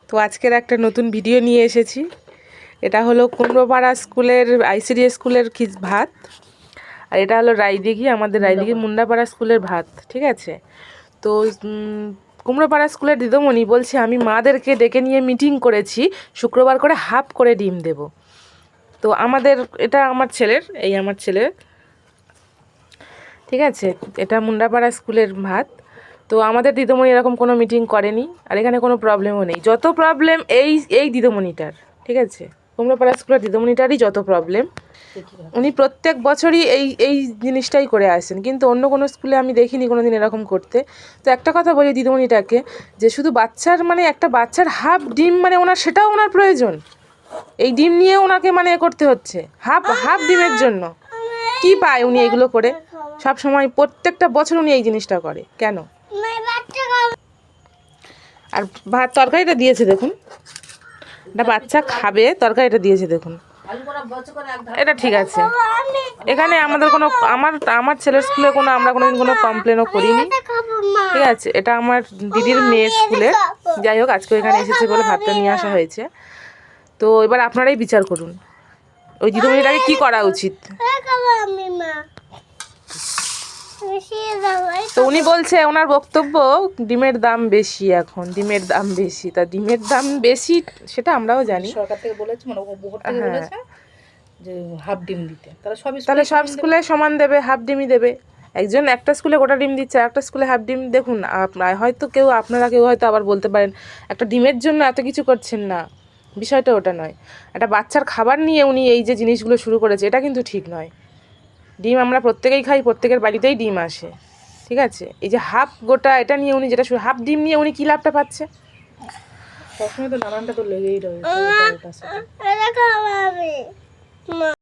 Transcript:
তো আজকের একটা নতুন ভিডিও নিয়ে এসেছি। এটা হলো কুমড়োপাড়া স্কুলের আইসিডিএস স্কুলের ভাত, আর এটা হলো রায়দিঘি, আমাদের রায়দিঘি মুন্ডাপাড়া স্কুলের ভাত। ঠিক আছে, তো কুমড়োপাড়া স্কুলের দিদিমণি বলছে আমি মাদেরকে ডেকে নিয়ে মিটিং করেছি, শুক্রবার করে হাফ করে ডিম দেব। তো আমাদের এটা আমার ছেলের, এই আমার ছেলে, ঠিক আছে, এটা মুন্ডাপাড়া স্কুলের ভাত। তো আমাদের দিদিমণি এরকম কোনো মিটিং করেনি, আর এখানে কোনো প্রবলেমও নেই। যত প্রবলেম এই দিদিমণিটার, ঠিক আছে, কুমড়োপাড়া স্কুলের দিদিমণিটারই যত প্রবলেম। উনি প্রত্যেক বছরই এই জিনিসটাই করে আসেন, কিন্তু অন্য কোনো স্কুলে আমি দেখিনি কোনো দিন এরকম করতে। তো একটা কথা বলি দিদিমণিটাকে, যে শুধু বাচ্চার মানে একটা বাচ্চার হাফ ডিম মানে ওনার সেটাও ওনার প্রয়োজন, এই ডিম নিয়ে ওনাকে মানে এ করতে হচ্ছে হাফ ডিমের জন্য। কি পায় উনি এগুলো করে? সব সময় প্রত্যেকটা বছর উনি এই জিনিসটা করে কেন? আর ভাত তরকারিটা দিয়েছে দেখুন, এটা বাচ্চা খাবে, তরকারিটা দিয়েছে দেখুন, এটা ঠিক আছে। এখানে আমাদের কোনো আমার ছেলের স্কুলে আমরা কোনোদিন কোনো কমপ্লেনও করিনি, ঠিক আছে। এটা আমার দিদির মেয়ের স্কুলে, যাই হোক আজকে এখানে এসেছে বলে ভাতটা নিয়ে আসা হয়েছে। তো এবার আপনারাই বিচার করুন, ওই দিদিমণিটাকে কি করা উচিত। তো উনি বলছে, ওনার বক্তব্য ডিমের দাম বেশি, এখন ডিমের দাম বেশি। তা ডিমের দাম বেশি সেটা আমরাও জানি, সরকার থেকে বলেছে, মানে উপর থেকে বলেছে যে হাফ ডিম দিতে, তাহলে সব স্কুলে সমান দেবে, হাফ ডিমই দেবে। একজন একটা স্কুলে গোটা ডিম দিচ্ছে, একটা স্কুলে হাফ ডিম। দেখুন, হয়তো আপনারা কেউ হয়তো আবার বলতে পারেন একটা ডিমের জন্য এত কিছু করছেন না, বিষয়টা ওটা নয়। একটা বাচ্চার খাবার নিয়ে উনি এই যে জিনিসগুলো শুরু করেছে, এটা কিন্তু ঠিক নয়। ডিম আমরা প্রত্যেকেই খাই, প্রত্যেকের বাড়িতেই ডিম আসে, ঠিক আছে। এই যে হাফ গোটা এটা নিয়ে উনি যেটা হাফ ডিম নিয়ে উনি কী লাভটা পাচ্ছে? সবসময় তো নানানটা তো লেগেই রয়েছে।